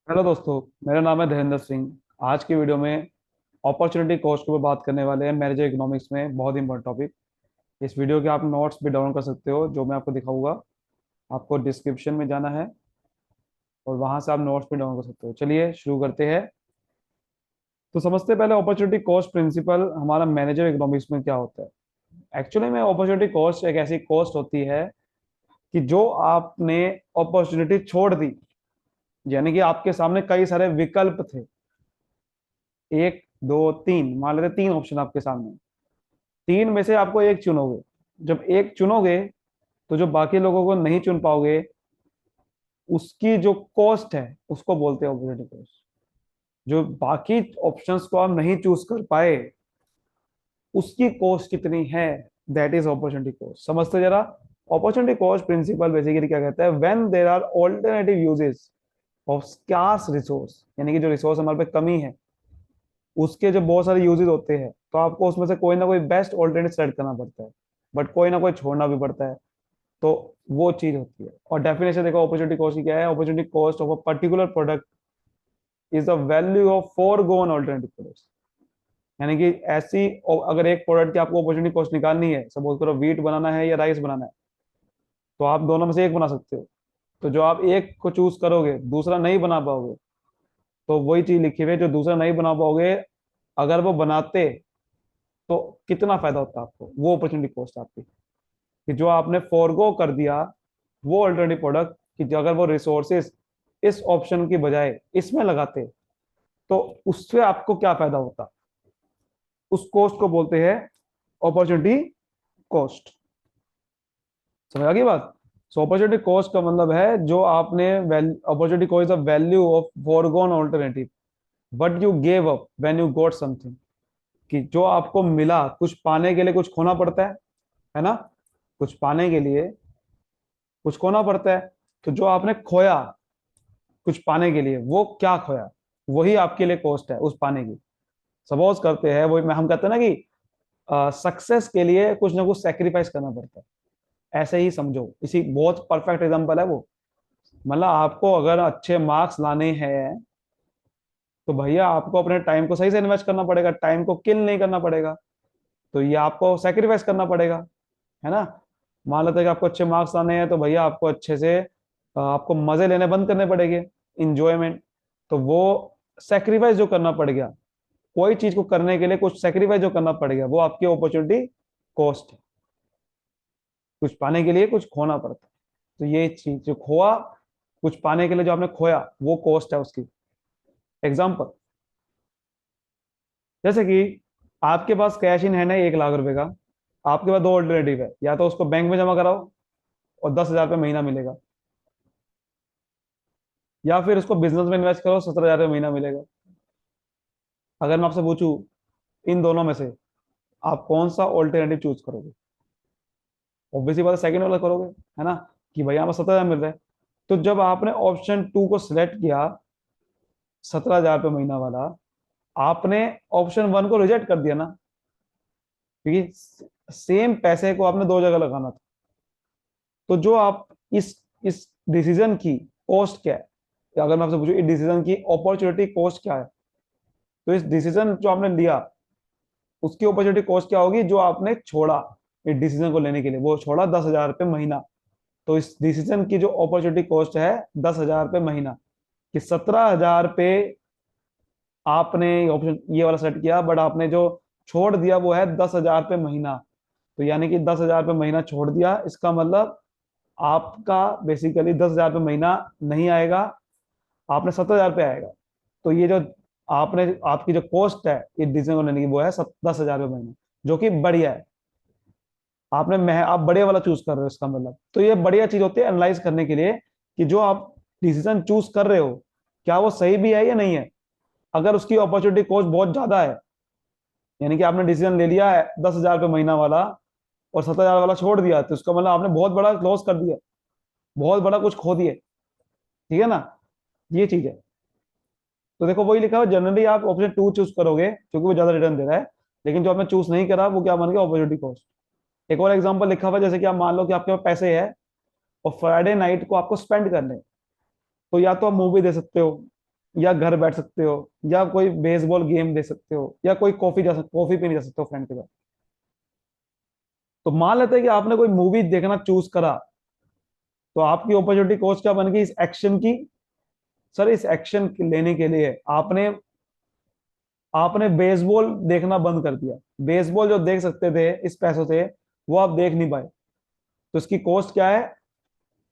Hello दोस्तों। मेरा नाम है धीरेन्द्र सिंह। आज की वीडियो में अपॉर्चुनिटी कॉस्ट के ऊपर बात करने वाले हैं। मैनेजर इकोनॉमिक्स में बहुत इंपॉर्टेंट टॉपिक। इस वीडियो के आप नोट्स भी डाउनलोड कर सकते हो, जो मैं आपको दिखाऊंगा। आपको डिस्क्रिप्शन में जाना है और वहां से आप नोट्स भी डाउनलोड कर सकते हो। चलिए शुरू करते हैं। तो समझते हैं पहले अपॉर्चुनिटी कॉस्ट प्रिंसिपल हमारा मैनेजर इकोनॉमिक्स में क्या होता है। एक्चुअली में अपॉर्चुनिटी कॉस्ट एक ऐसी कॉस्ट होती है कि जो आपने अपॉर्चुनिटी छोड़ दी, यानी कि आपके सामने कई सारे विकल्प थे, एक दो तीन, मान लेते तीन ऑप्शन आपके सामने। तीन में से आपको एक चुनोगे। जब एक चुनोगे तो जो बाकी लोगों को नहीं चुन पाओगे, उसकी जो कॉस्ट है उसको बोलते हैं अपॉर्चुनिटी कॉस्ट। जो बाकी ऑप्शंस को आप नहीं चूज कर पाए, उसकी कॉस्ट कितनी है, दैट इज अपॉर्चुनिटी कॉस्ट। समझते जरा। अपॉर्चुनिटी कॉस्ट प्रिंसिपल बेसिकली क्या कहता है, when there are alternative uses of scarce resource, यानी कि जो रिसोर्स हमारे पे कमी है, उसके जो बहुत सारे यूजेस होते हैं, तो आपको उसमें से कोई ना कोई बेस्ट ऑल्टरनेटिव सेलेक्ट करना पड़ता है, बट कोई ना कोई छोड़ना भी पड़ता है। तो वो चीज होती है। और डेफिनेशन देखो अपॉर्चुनिटी कॉस्ट की क्या है। Opportunity cost of a particular product is the value of foregone alternative products. यानी कि ऐसी, अगर एक प्रोडक्ट की आपको अपॉर्चुनिटी कॉस्ट निकालनी है, सपोज करो व्हीट बनाना है या राइस बनाना है, तो आप दोनों में से एक बना सकते हो। तो जो आप एक को चूज करोगे, दूसरा नहीं बना पाओगे, तो वही चीज लिखी हुई है, जो दूसरा नहीं बना पाओगे, अगर वो बनाते तो कितना फायदा होता आपको, वो अपॉर्चुनिटी कॉस्ट आपकी। कि जो आपने फोरगो कर दिया वो अल्टरनेटिव प्रोडक्ट, कि जो अगर वो रिसोर्सेस इस ऑप्शन की बजाय इसमें लगाते, तो उससे आपको क्या फायदा होता, उस कॉस्ट को बोलते हैं अपॉर्चुनिटी कॉस्ट। समझ आ गई बात। सो अपॉर्चुनिटी कॉस्ट का मतलब है जो आपने, opportunity cost is the value of foregone alternative but you gave up when you got something. कि जो आपको मिला, कुछ पाने के लिए कुछ खोना पड़ता है ना। कुछ पाने के लिए कुछ खोना पड़ता है। तो जो आपने खोया कुछ पाने के लिए, वो क्या खोया, वही आपके लिए कॉस्ट है उस पाने की। सपोज करते हैं, वो हम कहते हैं ना कि सक्सेस के लिए कुछ ना कुछ सेक्रीफाइस करना पड़ता है। ऐसे ही समझो, इसी बहुत परफेक्ट एग्जांपल है वो। मतलब आपको अगर अच्छे मार्क्स लाने हैं, तो भैया आपको अपने टाइम को सही से इन्वेस्ट करना पड़ेगा, टाइम को किल नहीं करना पड़ेगा। तो ये आपको सेक्रीफाइस करना पड़ेगा, है ना। मान लेते हैं कि आपको अच्छे मार्क्स लाने हैं, तो भैया आपको अच्छे से आपको मजे लेने बंद करने पड़ेंगे, इंजॉयमेंट। तो वो सेक्रीफाइस जो करना पड़ेगा, कोई चीज को करने के लिए कुछ सेक्रीफाइस जो करना पड़ेगा, वो आपकी अपॉर्चुनिटी कॉस्ट है। कुछ पाने के लिए कुछ खोना पड़ता है। तो ये चीज जो खोआ, कुछ पाने के लिए जो आपने खोया, वो कॉस्ट है उसकी। एग्जाम्पल, जैसे कि आपके पास कैश इन हैंड है 1 लाख रुपए का। आपके पास दो ऑल्टरनेटिव है, या तो उसको बैंक में जमा कराओ और 10,000 रुपये महीना मिलेगा, या फिर उसको बिजनेस में इन्वेस्ट करो, 17,000 रुपये महीना मिलेगा। अगर मैं आपसे पूछूं इन दोनों में से आप कौन सा ऑल्टरनेटिव चूज करोगे, ऑब्वियसली बात है सेकंड वाला करोगे, है ना। कि भैया हमें 17,000 मिल रहा है। तो जब आपने ऑप्शन टू को सिलेक्ट किया, 17,000 रुपये महीना वाला, आपने ऑप्शन वन को रिजेक्ट कर दिया ना, क्योंकि सेम पैसे को आपने दो जगह लगाना था। तो जो आप इस डिसीजन की कॉस्ट क्या है, या अगर मैं आपसे पूछूं इस डिसीजन की अपॉर्चुनिटी कॉस्ट क्या है, तो इस डिसीजन जो आपने लिया, उसकी अपॉर्चुनिटी कॉस्ट क्या होगी, जो आपने छोड़ा इस डिसीजन को लेने के लिए, वो छोड़ा 10,000 रुपये महीना। तो इस डिसीजन की जो अपॉर्चुनिटी कॉस्ट है 10,000 रुपये महीना। कि 17,000 रुपये आपने ऑप्शन ये वाला सेट किया, बट आपने जो छोड़ दिया वो है 10,000 रुपये महीना। तो यानी कि 10,000 रुपये महीना छोड़ दिया, इसका मतलब आपका बेसिकली 10,000 रुपये महीना नहीं आएगा, आपने 70,000 रुपये आएगा। तो ये जो आपने, आपकी जो कॉस्ट है इस डिसीजन को लेने की, वो है 10,000 रुपये महीना, जो कि बढ़िया है। आप बढ़िया वाला चूज कर रहे हो, इसका मतलब। तो ये बढ़िया चीज होती है एनालाइज करने के लिए, कि जो आप डिसीजन चूज कर रहे हो, क्या वो सही भी है या नहीं है। अगर उसकी अपॉर्चुनिटी कॉस्ट बहुत ज्यादा है, यानी कि आपने डिसीजन ले लिया है 10,000 रुपये महीना वाला और 70,000 वाला छोड़ दिया, तो उसका मतलब आपने बहुत बड़ा लॉस कर दिया, बहुत बड़ा कुछ खो दिए। ठीक है ना। ये चीज है। तो देखो वही लिखा हुआ, जनरली आप ऑप्शन टू चूज करोगे क्योंकि वो ज्यादा रिटर्न दे रहा है। लेकिन जो आपने चूज नहीं करा, वो क्या बन गया, अपॉर्चुनिटी कॉस्ट। एक और एग्जांपल लिखा हुआ है, जैसे कि आप मान लो कि आपके पास पैसे है, और फ्राइडे नाइट को आपको स्पेंड करने हैं, तो या तो आप मूवी दे सकते हो, या घर बैठ सकते हो, या कोई बेसबॉल गेम देख सकते हो, या कोई कॉफी पीने जा सकते हो फ्रेंड के साथ। तो मान लेते हैं कि आपने कोई मूवी देखना चूज करा, तो आपकी अपॉर्चुनिटी कॉस्ट क्या बन गई इस एक्शन की? सर इस एक्शन लेने के लिए आपने आपने बेसबॉल देखना बंद कर दिया। बेसबॉल जो देख सकते थे इस पैसों से, वो आप देख नहीं पाए। तो इसकी कॉस्ट क्या है?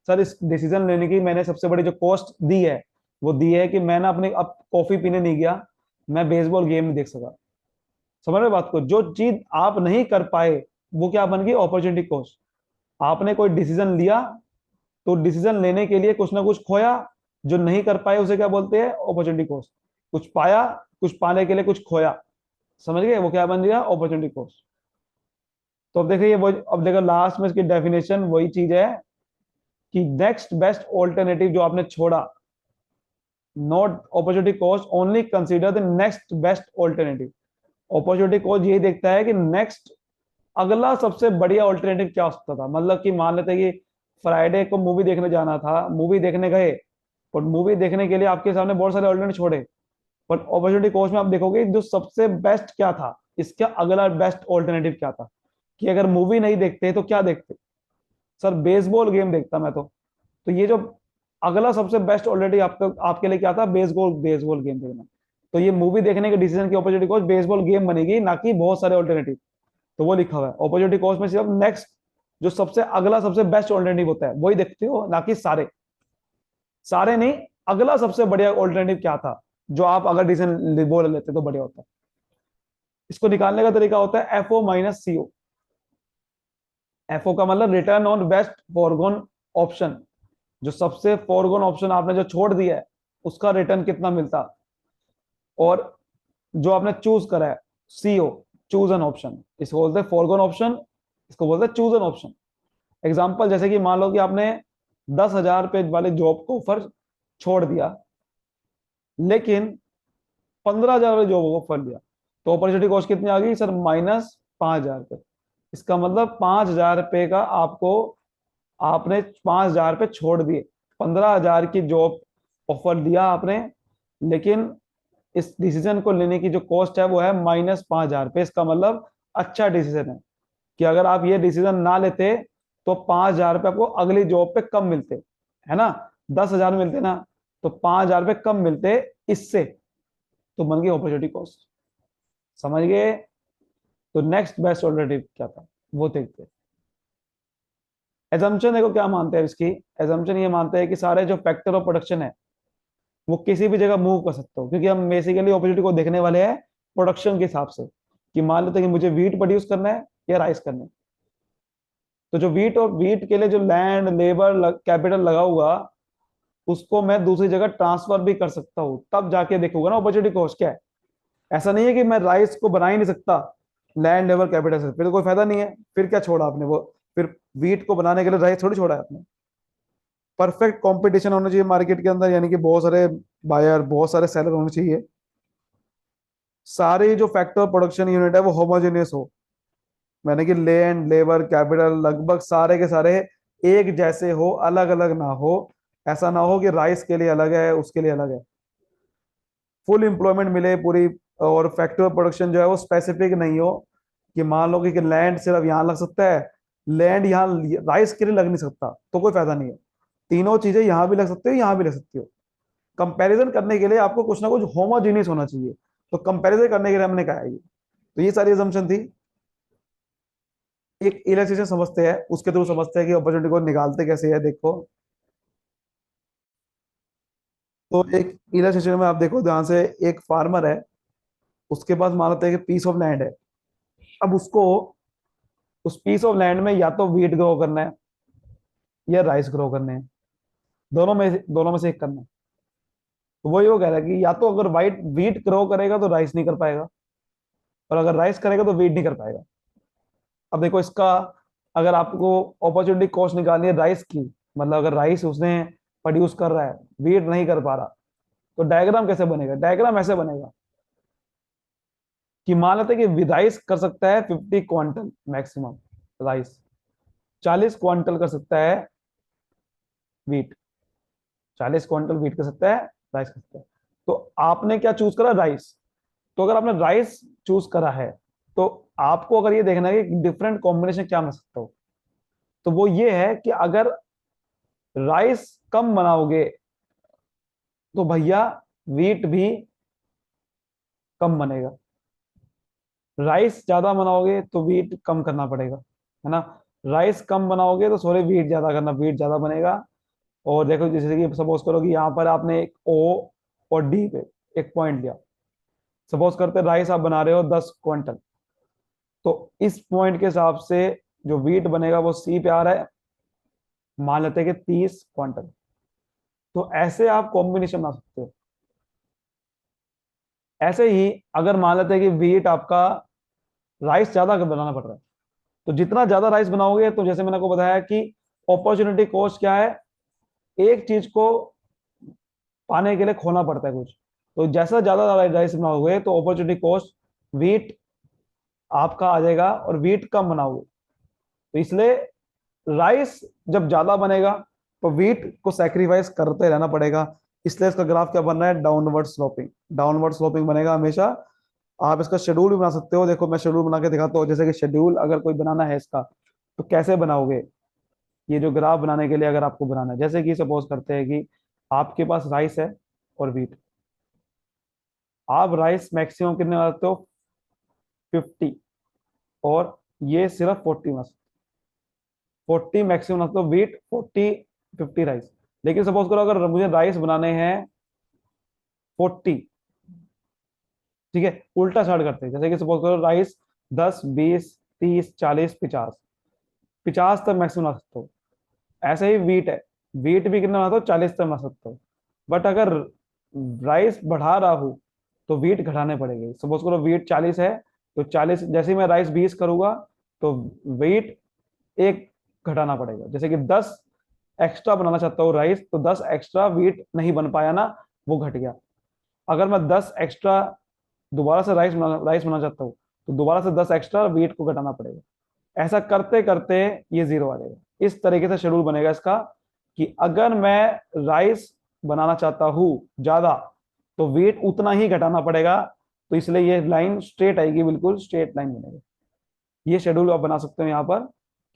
सर इस डिसीजन लेने की मैंने सबसे बड़ी जो कॉस्ट दी है, वो दी है कि मैं ना अपने अब कॉफी पीने नहीं गया, मैं बेसबॉल गेम नहीं देख सका। समझ रहे हो बात को? जो चीज आप नहीं कर पाए, वो क्या बन गई? Opportunity cost. आपने कोई डिसीजन लिया, तो डिसीजन लेने के लिए कुछ ना कुछ खोया, जो नहीं कर पाए उसे क्या बोलते हैं? Opportunity cost. कुछ पाया, कुछ पाने के लिए कुछ खोया। समझ गए? वो क्या बन गया? Opportunity cost. तो अब देखिए वो, अब देखो लास्ट में इसकी डेफिनेशन वही चीज है कि नेक्स्ट बेस्ट ऑल्टरनेटिव जो आपने छोड़ा, not opportunity cost, only consider the next best alternative. Opportunity cost यही देखता है कि नेक्स्ट, अगला सबसे बढ़िया ऑल्टरनेटिव क्या हो सकता था। मतलब कि मान लेते हैं कि फ्राइडे को मूवी देखने जाना था, मूवी देखने गए, और मूवी देखने के लिए आपके सामने बहुत सारे ऑल्टरनेटिव छोड़े, पर अपॉर्चुनिटी कॉस्ट में आप देखोगे जो सबसे बेस्ट क्या था, इसका अगला बेस्ट ऑल्टरनेटिव क्या था। कि अगर मूवी नहीं देखते तो क्या देखते? सर बेसबॉल गेम देखता मैं तो ये जो अगला सबसे बेस्ट ऑलरेडी आपका आपके लिए क्या था? बेसबॉल बेसबॉल गेम देखना। तो ये मूवी देखने के डिसीजन की अपॉर्चुनिटी कॉस्ट बेसबॉल गेम बनेगी, ना कि बहुत सारे ऑल्टरनेटिव। तो वो लिखा हुआ है अपॉर्चुनिटी कॉस्ट में सिर्फ नेक्स्ट, जो सबसे अगला सबसे बेस्ट ऑल्टरनेटिव होता है वही देखते हो, ना कि सारे। सारे नहीं, अगला सबसे बढ़िया ऑल्टरनेटिव क्या था, जो आप अगर डिसीजन बोल लेते तो बढ़िया होता। इसको निकालने का तरीका होता है एफओ माइनस सीओ। एफओ का मतलब return on best foregone option. जो सबसे फॉरगॉन ऑप्शन आपने जो छोड़ दिया है, उसका रिटर्न कितना मिलता। और जो आपने चूज करा है, सीओ, चूज एन ऑप्शन, इसको बोलते हैं फॉरगॉन ऑप्शन, इसको बोलते हैं चूज एन ऑप्शन। एग्जाम्पल जैसे कि मान लो कि आपने 10,000 रुपए वाले जॉब को ऑफर छोड़ दिया, लेकिन 15,000 वाले जॉब को ऑफर लिया, तो अपॉर्चुनिटी कॉस्ट कितनी आ गई सर? -5,000 रुपये। इसका मतलब 5,000 रुपये का आपको, आपने 5,000 रुपये छोड़ दिए, 15,000 की जॉब ऑफर दिया आपने, लेकिन इस डिसीजन को लेने की जो कॉस्ट है वो है -5,000 रुपये। इसका मतलब अच्छा डिसीजन है कि अगर आप ये डिसीजन ना लेते तो 5,000 रुपये आपको अगली जॉब पे कम मिलते, है ना? 10,000 मिलते ना, तो 5,000 रुपये कम मिलते इससे। तो बन गई अपॉर्चुनिटी कॉस्ट। समझ गए? तो नेक्स्ट बेस्ट ऑल्टरनेटिव क्या था, वो देखते हैं। एजम्पशन देखो क्या मानते हैं इसकी। एजम्पशन ये मानते हैं कि सारे जो फैक्टर ऑफ प्रोडक्शन है, वो किसी भी जगह मूव कर सकते हो, क्योंकि हम बेसिकली अपॉर्चुनिटी को देखने वाले हैं प्रोडक्शन के हिसाब से। कि मान लेते हैं कि मुझे वीट प्रोड्यूस करना है या राइस करना है, तो जो वीट और वीट के लिए जो लैंड लेबर कैपिटल लगा हुआ, उसको मैं दूसरी जगह ट्रांसफर भी कर सकता हूँ, तब जाके देखूंगा ना अपॉर्चुनिटी कॉस्ट क्या है। ऐसा नहीं है कि मैं राइस को बना ही नहीं सकता लैंड लेबर कैपिटल से, फिर तो कोई फायदा नहीं है। फिर क्या छोड़ा आपने? वो फिर वीट को बनाने के लिए राइस थोड़ी छोड़ा है आपने। परफेक्ट कंपटीशन होना चाहिए मार्केट के अंदर, यानी कि बहुत सारे बायर, बहुत सारे सेलर होने चाहिए। सारे जो फैक्टर प्रोडक्शन यूनिट है वो होमोजेनियस हो, मैंने कि लैंड लेबर कैपिटल लगभग सारे के सारे एक जैसे हो, अलग अलग ना हो। ऐसा ना हो कि राइस के लिए अलग है, उसके लिए अलग है। फुल एम्प्लॉयमेंट मिले पूरी। और फैक्टर प्रोडक्शन जो है वो स्पेसिफिक नहीं हो, कि मान लो कि लैंड सिर्फ यहाँ लग सकता है, लैंड यहाँ राइस के लिए लग नहीं सकता, तो कोई फायदा नहीं है। तीनों चीजें यहाँ भी लग सकती हो, यहाँ भी लग सकती हो। कंपैरिजन करने के लिए आपको कुछ ना कुछ होमोजीनियस होना चाहिए। तो कंपैरिजन करने के लिए हमने कहा है ये। तो ये सारी assumption थी। एक इलस्ट्रेशन समझते हैं, उसके थ्रू समझते हैं कि अपॉर्चुनिटी को निकालते कैसे है। देखो, तो एक इलस्ट्रेशन में आप देखो ध्यान से, एक फार्मर है, उसके पास मान लेते हैं कि पीस ऑफ लैंड है। अब उसको उस पीस ऑफ लैंड में या तो वीट ग्रो करना है या राइस ग्रो करने हैं। दोनों में से एक करना है। तो वही वो कह रहा है कि या तो अगर वाइट वीट ग्रो करेगा तो राइस नहीं कर पाएगा, और अगर राइस करेगा तो वीट नहीं कर पाएगा। अब देखो इसका, अगर आपको अपॉर्चुनिटी कॉस्ट निकालनी है राइस की, मतलब अगर राइस उसने प्रोड्यूस कर रहा है, वीट नहीं कर पा रहा, तो डायग्राम कैसे बनेगा? डायग्राम ऐसे बनेगा कि मान लेते हैं कि राइस कर सकता है 50 क्वांटल मैक्सिमम, राइस 40 क्वांटल कर सकता है वीट, 40 क्वांटल वीट कर सकता है, राइस कर सकता है। तो आपने क्या चूज करा, राइस। तो अगर आपने राइस चूज करा है, तो आपको अगर ये देखना है कि डिफरेंट कॉम्बिनेशन क्या बना सकता हो, तो वो ये है कि अगर राइस कम बनाओगे तो भैया वीट भी कम बनेगा। राइस ज्यादा बनाओगे तो वीट कम करना पड़ेगा, है ना। राइस कम बनाओगे तो सॉरी वीट ज्यादा करना, वीट ज्यादा बनेगा। और देखो जैसे कि सपोज करो कि यहाँ पर आपने एक ओ और डी पे एक पॉइंट लिया। सपोज करते राइस आप बना रहे हो 10 क्विंटल, तो इस पॉइंट के हिसाब से जो वीट बनेगा वो सी पे आ रहा है, मान लेते हैं कि 30 क्विंटल। तो ऐसे आप कॉम्बिनेशन बना सकते हो। ऐसे ही अगर मान लेते हैं कि वीट आपका राइस ज्यादा बनाना पड़ रहा है, तो जितना ज्यादा राइस बनाओगे, तो जैसे मैंने आपको बताया कि अपॉर्चुनिटी कॉस्ट क्या है, एक चीज को पाने के लिए खोना पड़ता है कुछ। तो जैसा ज्यादा राइस बनाओगे तो अपॉर्चुनिटी कॉस्ट वीट आपका आ जाएगा, और वीट कम बनाओगे तो इसलिए राइस जब ज्यादा बनेगा तो वीट को सैक्रिफाइस करते रहना पड़ेगा। इसलिए इसका ग्राफ क्या बन रहा है, डाउनवर्ड स्लोपिंग। डाउनवर्ड स्लोपिंग बनेगा हमेशा। आप इसका शेड्यूल भी बना सकते हो, देखो मैं शेड्यूल बना के दिखाता हूँ। जैसे कि शेड्यूल अगर कोई बनाना है इसका, तो कैसे बनाओगे, ये जो ग्राफ बनाने के लिए अगर आपको बनाना है, जैसे कि सपोज करते हैं कि आपके पास राइस है और वीट। आप राइस मैक्सिमम कितने बनाते हो, 50, और ये सिर्फ 40 में, 40 मैक्सिमम बनाते हो वीट, 40 50 राइस। लेकिन सपोज करो अगर मुझे राइस बनाने हैं 40, ठीक है, उल्टा स्टार्ट करते हैं। जैसे कि सपोज करो राइस 10 20 30 40 50, 50 तक मैक्सिमम बना सकते हो। ऐसे ही वीट है, वीट भी कितना बनाते हो, 40 तक बना सकते हो। बट अगर राइस बढ़ा रहा हूं तो वीट घटाने पड़ेंगे। सपोज करो वीट 40 है, तो 40 जैसे ही मैं राइस 20 करूंगा तो वेट एक घटाना पड़ेगा। जैसे कि 10 एक्स्ट्रा बनाना चाहता हूँ राइस, तो 10 एक्स्ट्रा वीट नहीं बन पाया ना, वो घट गया। अगर मैं 10 एक्स्ट्रा दोबारा से राइस बनाना चाहता हूँ, तो दोबारा से 10 एक्स्ट्रा वीट को घटाना पड़ेगा। ऐसा करते करते ये जीरो आ जाएगा। इस तरीके से शेड्यूल बनेगा इसका, कि अगर मैं राइस बनाना चाहता हूँ ज्यादा, तो वेट उतना ही घटाना पड़ेगा। तो इसलिए ये लाइन स्ट्रेट आएगी, बिल्कुल स्ट्रेट लाइन बनेगी। ये शेड्यूल आप बना सकते हो यहाँ पर,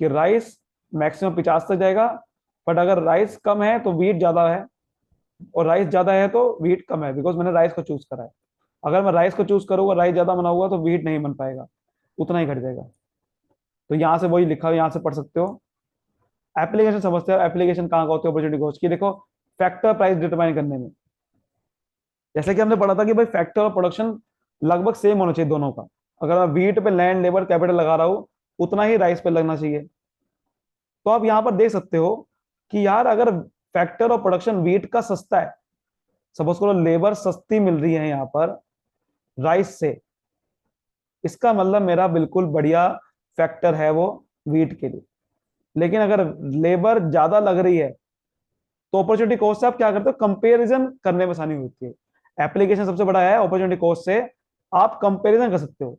कि राइस मैक्सिमम 50 तक जाएगा, बट अगर राइस कम है तो वीट ज्यादा है, और राइस ज्यादा है तो वीट कम है, बिकॉज मैंने राइस को चूज करा है। अगर मैं राइस को चूज करूंगा, राइस ज्यादा बना हुआ, तो वीट नहीं बन पाएगा, उतना ही घट जाएगा। तो यहाँ से वही लिखा हुआ यहाँ से पढ़ सकते हो। एप्लीकेशन समझते हो, एप्लीकेशन कहाँ का होती है अपॉर्चुनिटी कॉस्ट की, देखो फैक्टर प्राइस डिटरमाइन करने में। जैसे कि हमने पढ़ा था कि भाई फैक्टर और प्रोडक्शन लगभग सेम होना चाहिए दोनों का। अगर मैं वीट पे लैंड लेबर कैपिटल लगा रहा हूँ, उतना ही राइस पे लगना चाहिए। तो आप यहाँ पर देख सकते हो कि यार अगर फैक्टर और प्रोडक्शन वीट का सस्ता है, सपोज करो लेबर सस्ती मिल रही है यहाँ पर राइस से, इसका मतलब मेरा बिल्कुल बढ़िया फैक्टर है वो वीट के लिए। लेकिन अगर लेबर ज्यादा लग रही है, तो अपॉर्चुनिटी कॉस्ट से आप क्या करते हो, कंपेरिजन करने में आसानी होती है। एप्लीकेशन सबसे बड़ा है अपॉर्चुनिटी कॉस्ट से, आप कंपेरिजन कर सकते हो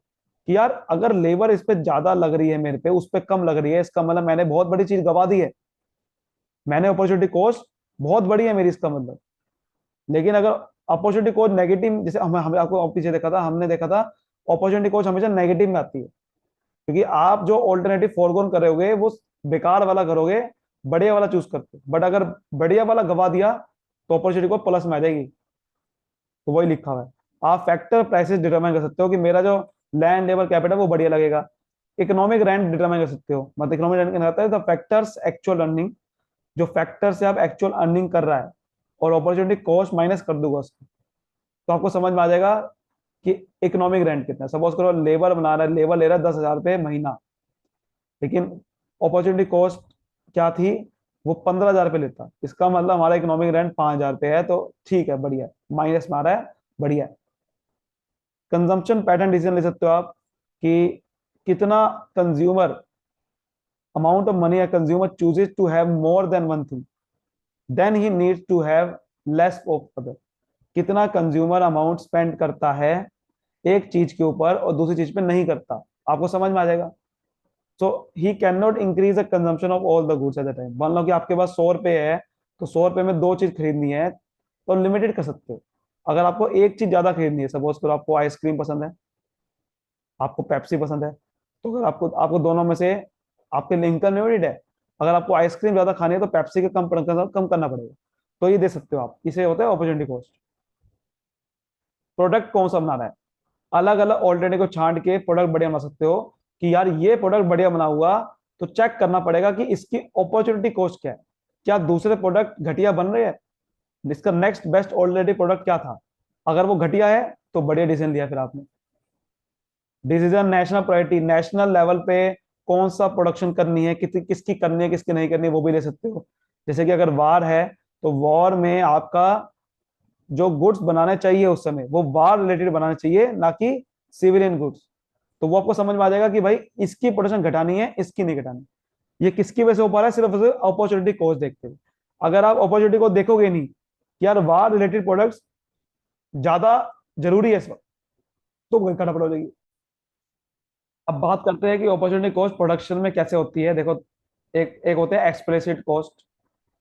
कि यार अगर लेबर इस पे ज्यादा लग रही है, मेरे पे उस पे कम लग रही है, इसका मतलब मैंने बहुत बड़ी चीज गवा दी है, मैंने अपॉर्चुनिटी कॉस्ट बहुत बड़ी है मेरी, इसका मतलब। लेकिन अगर अपॉर्चुनिटी कॉस्ट नेगेटिव, जैसे हमें आपको पीछे देखा था, हमने देखा था अपॉर्चुनिटी कॉस्ट हमेशा नेगेटिव में आती है, क्योंकि आप जो ऑल्टरनेटिव फोरगोन करोगे वो बेकार वाला करोगे, बढ़िया वाला चूज करते हो। बट अगर बढ़िया वाला गवा दिया तो अपॉर्चुनिटी को प्लस में आ जाएगी। तो वही लिखा हुआ है। आप फैक्टर प्राइसेस डिटरमाइन कर सकते हो कि मेरा जो लैंड लेबर कैपिटल वो बढ़िया लगेगा। इकोनॉमिक रेंट डिटरमाइन कर सकते हो, मतलब इकोनॉमिक रेंट कहता है द फैक्टर्स एक्चुअल अर्निंग, जो फैक्टर से आप एक्चुअल अर्निंग कर रहा है, और अपॉर्चुनिटी कॉस्ट माइनस कर दूंगा उसको, तो आपको समझ में आ जाएगा कि इकोनॉमिक रेंट कितना है। सपोज करो लेबर बना रहा है, लेबर ले रहा है 10,000 रुपये महीना, लेकिन अपॉर्चुनिटी कॉस्ट क्या थी, वो 15,000 रुपये लेता, इसका मतलब हमारा इकोनॉमिक रेंट 5,000 रुपये है, तो ठीक है बढ़िया, माइनस में आ रहा है, बढ़िया। कंजम्पशन पैटर्न डिसीजन ले सकते हो आप, कि कितना consumer amount of money consumer chooses to have more than one thing, then he needs to have less of other. कितना कंज्यूमर अमाउंट स्पेंड करता है एक चीज के ऊपर और दूसरी चीज पे नहीं करता, आपको समझ में आ जाएगा। So he can not increase the consumption of all the goods at the time. मान लो कि आपके पास 100 रुपए है, तो 100 रुपए में दो चीज खरीदनी है, तो लिमिटेड कर सकते हो। अगर आपको एक चीज ज्यादा खरीदनी है, सपोज करो आपको आइसक्रीम पसंद है, आपको पेप्सी पसंद है, तो अगर आपको आपको दोनों में से आपके लिए इनकम लिमिटेड है, अगर आपको आइसक्रीम ज्यादा खानी है तो पेप्सी का कम करना पड़ेगा। तो ये दे सकते हो आप, इसे होता है अपॉर्चुनिटी कॉस्ट। प्रोडक्ट कौन सा बनाना है, अलग अलग ऑल्टरनेटिव को छांट के प्रोडक्ट बढ़िया बना सकते हो। कि यार ये प्रोडक्ट बढ़िया बना हुआ, तो चेक करना पड़ेगा कि इसकी अपॉर्चुनिटी कॉस्ट क्या है। क्या दूसरे प्रोडक्ट घटिया बन रहे हैं, इसका नेक्स्ट बेस्ट ऑलरेडी प्रोडक्ट क्या था। अगर वो घटिया है तो बढ़िया डिसीजन लिया फिर आपने। Decision national priority, national level पे कौन सा प्रोडक्शन करनी है, किसकी करनी है किसकी नहीं करनी है, वो भी ले सकते हो। जैसे कि अगर वार है, तो वॉर में आपका जो गुड्स बनाने चाहिए उस समय वो वार रिलेटेड बनाने चाहिए, ना कि सिविलियन गुड्स। तो वो आपको समझ में आ जाएगा कि भाई इसकी प्रोडक्शन घटानी है, इसकी नहीं घटानी। ये किसकी वजह से हो पा रहा है, सिर्फ अपॉर्चुनिटी कॉस्ट देखते हुए। अगर आप अपॉर्चुनिटी को देखोगे नहीं कि यार वार रिलेटेड प्रोडक्ट्स ज्यादा जरूरी है इस वक्त, तो घटाना पड़ेगी। अब बात करते हैं कि अपॉर्चुनिटी कॉस्ट प्रोडक्शन में कैसे होती है। देखो, एक एक होते हैं एक्सप्लिसिट कॉस्ट,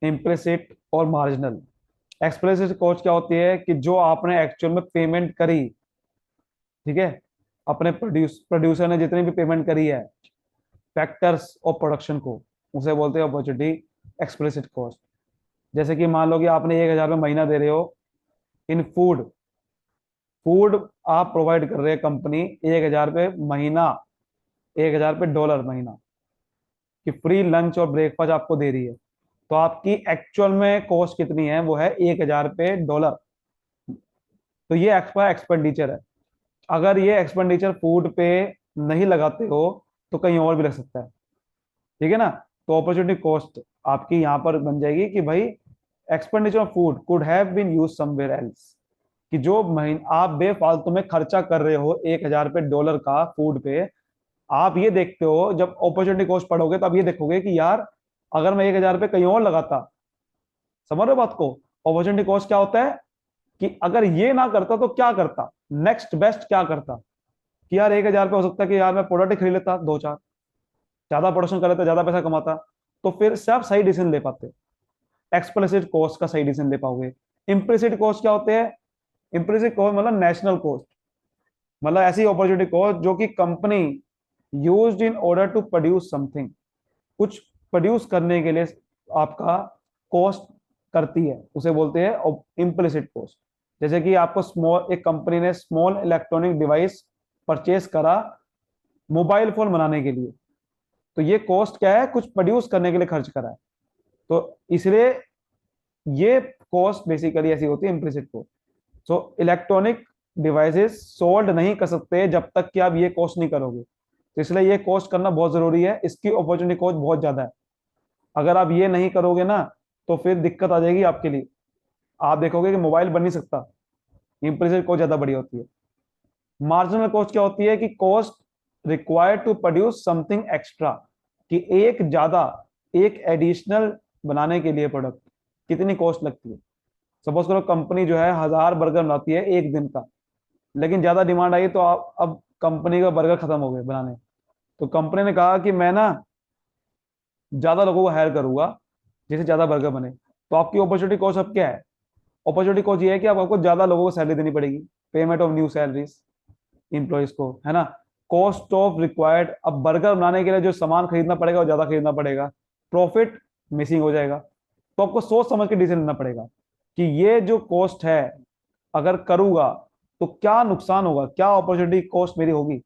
इम्प्लिसिट और मार्जिनल। एक्सप्लिसिट कॉस्ट क्या होती है कि जो आपने एक्चुअल में पेमेंट करी, ठीक है, अपने प्रोड्यूसर ने जितनी भी पेमेंट करी है फैक्टर्स ऑफ प्रोडक्शन को, उसे बोलते हैं अपॉर्चुनिटी एक्सप्लिसिट कॉस्ट। जैसे कि मान लो कि आपने 1,000 रुपये महीना दे रहे हो इन फूड, फूड आप प्रोवाइड कर रहे हैं कंपनी 1,000 रुपये महीना, 1,000 रुपये डॉलर महीना कि फ्री लंच और ब्रेकफास्ट आपको दे रही है। तो आपकी एक्चुअल में कॉस्ट कितनी है, वो है 1,000 रुपये डॉलर। तो ये एक्स्ट्रा एक्सपेंडिचर है। अगर ये एक्सपेंडिचर फूड पे नहीं लगाते हो तो कहीं और भी लग सकता है, ठीक है ना। तो अपॉर्चुनिटी कॉस्ट आपकी यहां पर बन जाएगी कि भाई expenditure of food could have been use somewhere else. कि जो महीना आप बेफालतू में खर्चा कर रहे हो 1,000 रुपये डॉलर का फूड पे, आप ये देखते हो जब अपॉर्चुनिटी कॉस्ट पढ़ोगे तो आप ये देखोगे कि यार अगर मैं 1,000 रुपये कहीं और लगाता, समझ रहे हो बात को। अपॉर्चुनिटी कॉस्ट क्या होता है कि अगर ये ना करता तो क्या करता, नेक्स्ट बेस्ट क्या करता। कि यार 1,000 रुपये हो सकता है कि यार मैं प्रोडक्ट खरीद लेता दो चार, ज्यादा प्रोडक्शन कर लेता, ज्यादा पैसा कमाता। तो फिर से आप सही डिसीजन ले पाते, एक्सप्लिसिट कॉस्ट का सही डिसीजन ले पाओगे। इम्प्लिसिट कॉस्ट क्या होते हैं, इम्प्लिसिट कॉस्ट मतलब नेशनल कॉस्ट, मतलब ऐसी अपॉर्चुनिटी कॉस्ट जो कि company used in order to produce something, कुछ प्रोड्यूस करने के लिए आपका कॉस्ट करती है, उसे बोलते हैं इम्प्लिसिट कॉस्ट। जैसे कि आपको स्मॉल, एक कंपनी ने स्मॉल इलेक्ट्रॉनिक डिवाइस परचेस करा मोबाइल फोन बनाने के लिए, तो ये कॉस्ट क्या है, कुछ प्रोड्यूस करने के लिए खर्च करा है। तो इसलिए ये कॉस्ट बेसिकली ऐसी होती है implicit cost. So electronic devices sold नहीं कर सकते जब तक कि आप ये कॉस्ट नहीं करोगे। तो इसलिए ये कॉस्ट करना बहुत जरूरी है, इसकी अपॉर्चुनिटी कॉस्ट बहुत ज्यादा है। अगर आप ये नहीं करोगे ना तो फिर दिक्कत आ जाएगी आपके लिए। आप देखोगे कि मोबाइल बन नहीं सकता, इम्प्लिसिट कॉस्ट ज्यादा बड़ी होती है। मार्जिनल कॉस्ट क्या होती है कि cost required to produce something extra, कि एक ज्यादा, एक एडिशनल बनाने के लिए प्रोडक्ट कितनी कॉस्ट लगती है। सपोज करो कंपनी जो है 1,000 बर्गर बनाती है एक दिन का, लेकिन ज्यादा डिमांड आई तो आप अब कंपनी का बर्गर खत्म हो गए बनाने। तो कंपनी ने कहा कि मैं ना ज्यादा लोगों को हायर करूंगा जिससे ज्यादा बर्गर बने। तो आपकी अपॉर्चुनिटी कॉस्ट अब क्या है, अपॉर्चुनिटी कॉस्ट ये है कि अब आपको ज्यादा लोगों को सैलरी देनी पड़ेगी, payment of new salaries employees को, है ना। कॉस्ट ऑफ रिक्वायर्ड, अब बर्गर बनाने के लिए जो सामान खरीदना पड़ेगा वो ज्यादा खरीदना पड़ेगा, प्रॉफिट मिसिंग हो जाएगा। तो आपको सोच समझ के डिसीजन लेना पड़ेगा कि ये जो कॉस्ट है अगर करूंगा तो क्या नुकसान होगा, क्या अपॉर्चुनिटी कॉस्ट मेरी होगी,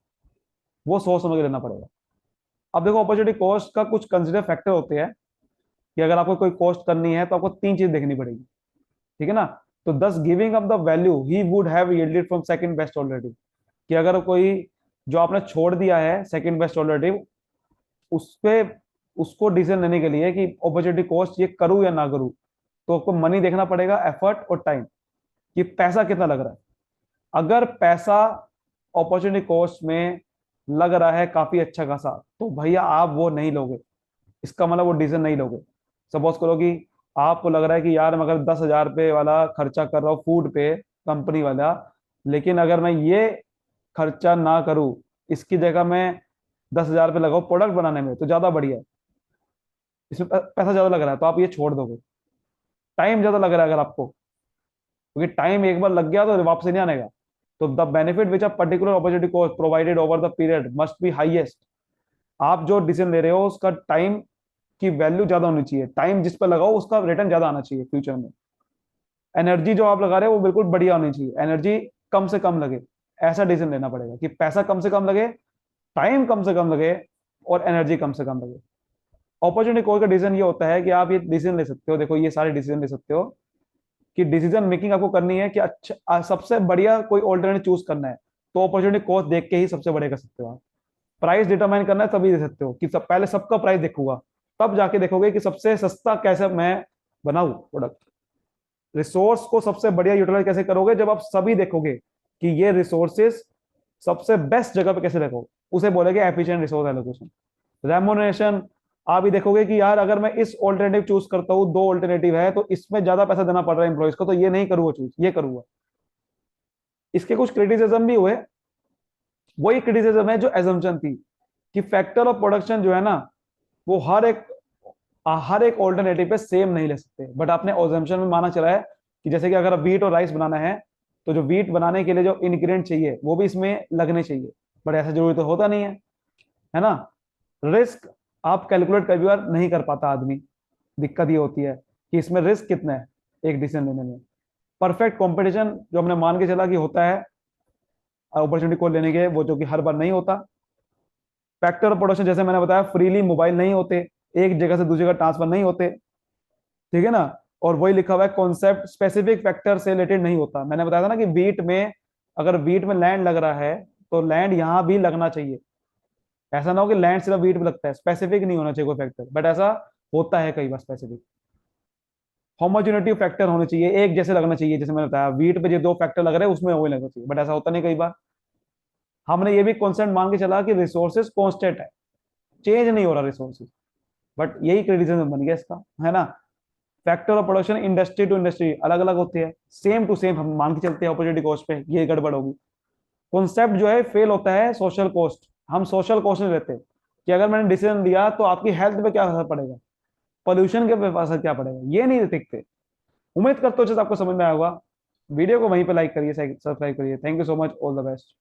वो सोच समझ के लेना पड़ेगा। अब देखो अपॉर्चुनिटी कॉस्ट का कुछ कंसिडर फैक्टर होते हैं कि अगर आपको कोई कॉस्ट करनी है तो आपको तीन चीज देखनी पड़ेगी, ठीक है ना। तो दस giving up the value he would have yielded from second best already, कि अगर कोई जो आपने छोड़ दिया है सेकंड बेस्ट ऑलरेडी, उस पे उसको डिसीजन लेने के लिए कि अपॉर्चुनिटी कॉस्ट ये करूं या ना करूं, तो आपको मनी देखना पड़ेगा, एफर्ट और टाइम, कि पैसा कितना लग रहा है। अगर पैसा अपॉर्चुनिटी कॉस्ट में लग रहा है काफी अच्छा खासा, तो भैया आप वो नहीं लोगे, इसका मतलब वो डिसीजन नहीं लोगे। सपोज करो कि आपको लग रहा है कि यार मैं अगर 10,000 रुपये वाला खर्चा कर रहा हूँ फूड पे कंपनी वाला, लेकिन अगर मैं ये खर्चा ना करूँ, इसकी जगह मैं 10,000 रुपये लगाओ प्रोडक्ट बनाने में तो ज्यादा बढ़िया है, इसमें पैसा ज्यादा लग रहा है तो आप ये छोड़ दोगे। टाइम ज्यादा लग रहा है अगर आपको, क्योंकि टाइम एक बार लग गया तो वापस नहीं आनेगा। तो the benefit which a particular opportunity cost provided over the period must be highest. आप जो डिसीजन ले रहे हो उसका टाइम की वैल्यू ज्यादा होनी चाहिए, टाइम जिस पर लगाओ उसका रिटर्न ज्यादा आना चाहिए फ्यूचर में। एनर्जी जो आप लगा रहे हो वो बिल्कुल बढ़िया होनी चाहिए, एनर्जी कम से कम लगे। ऐसा डिसीजन लेना पड़ेगा कि पैसा कम से कम लगे, टाइम कम से कम लगे, और एनर्जी कम से कम लगे। अपॉर्चुनिटी कॉस्ट का डिसीजन ये होता है कि आप ये डिसीजन ले सकते हो, देखो ये सारे डिसीजन ले सकते हो कि डिसीजन मेकिंग आपको करनी है कि अच्छा सबसे बढ़िया कोई ऑल्टरनेटिव चूज करना है, तो अपॉर्चुनिटी कॉस्ट देख के ही सबसे बढ़िया कर सकते हो आप। प्राइस डिटरमाइन करना है तभी दे सकते हो कि सब पहले सबका प्राइस देखूंगा, तब जाके देखोगे कि सबसे सस्ता कैसे मैं बनाऊं प्रोडक्ट। रिसोर्स को सबसे बढ़िया यूटिलाइज कैसे करोगे, जब आप सभी देखोगे कि ये रिसोर्सेस सबसे बेस्ट जगह पे कैसे रखो, उसे बोलेगे एफिशिएंट रिसोर्स एलोकेशन। रेमोनेशन, आप ही देखोगे कि यार अगर मैं इस ऑल्टरनेटिव चूज करता हूँ, दो ऑल्टरनेटिव है तो इसमें ज्यादा पैसा देना पड़ रहा है एम्प्लॉइज को, तो ये नहीं करूंगा चूज, ये करूंगा। इसके कुछ क्रिटिसिज्म भी हुए। वही क्रिटिसिज्म है जो एजम्पशन थी कि फैक्टर ऑफ प्रोडक्शन जो है ना, वो हर एक ऑल्टरनेटिव पे सेम नहीं ले सकते। बट आपने एजम्पशन में माना चला है कि जैसे कि अगर वीट और राइस बनाना है, तो जो वीट बनाने के लिए जो इंग्रेडिएंट चाहिए वो भी इसमें लगने चाहिए। बट ऐसा जरूरी तो होता नहीं है ना। रिस्क आप कैलकुलेट कभी बार नहीं कर पाता आदमी, दिक्कत ये होती है कि इसमें रिस्क कितना है एक डिसीजन लेने में। परफेक्ट कंपटीशन जो हमने मान के चला कि होता है अपॉर्चुनिटी को लेने के, वो जो कि हर बार नहीं होता। फैक्टर ऑफ प्रोडक्शन जैसे मैंने बताया, फ्रीली मोबाइल नहीं होते, एक जगह से दूसरी जगह ट्रांसफर नहीं होते, ठीक है ना। और वही लिखा हुआ है कॉन्सेप्ट स्पेसिफिक फैक्टर से रिलेटेड नहीं होता। मैंने बताया था ना कि वीट में, अगर वीट में लैंड लग रहा है तो लैंड यहां भी लगना चाहिए। ऐसा ना हो कि लैंड सिर्फ वीट पे लगता है, स्पेसिफिक नहीं होना चाहिए कोई फैक्टर, बट ऐसा होता है कई बार स्पेसिफिक। होमोजेनिटी फैक्टर होने चाहिए, एक जैसे लगना चाहिए, जैसे मैंने बताया वीट पे जो दो फैक्टर लग रहे हैं उसमें वही लगना चाहिए, बट ऐसा होता नहीं कई बार। हमने ये भी कॉन्सेप्ट मान के चला कि रिसोर्सेज कॉन्स्टेंट है, चेंज नहीं हो रहा रिसोर्सेज। बट यही क्रिटिसिज्म बन गया इसका, है ना। Factor of production industry to industry अलग अलग होती है, सेम टू सेम हम मान के चलते हैं अपॉर्चुनिटी कॉस्ट पे, ये गड़बड़ होगी। कॉन्सेप्ट जो है फेल होता है सोशल कॉस्ट। हम सोशल कॉस्ट नहीं लेते कि अगर मैंने डिसीजन लिया तो आपकी हेल्थ पे क्या असर पड़ेगा, पोल्यूशन के पे असर क्या पड़ेगा, ये नहीं देखते। उम्मीद करते हो अच्छे से आपको समझ में आया होगा। वीडियो को वहीं पे लाइक करिए, सब्सक्राइब करिए। Thank you so much, all the best.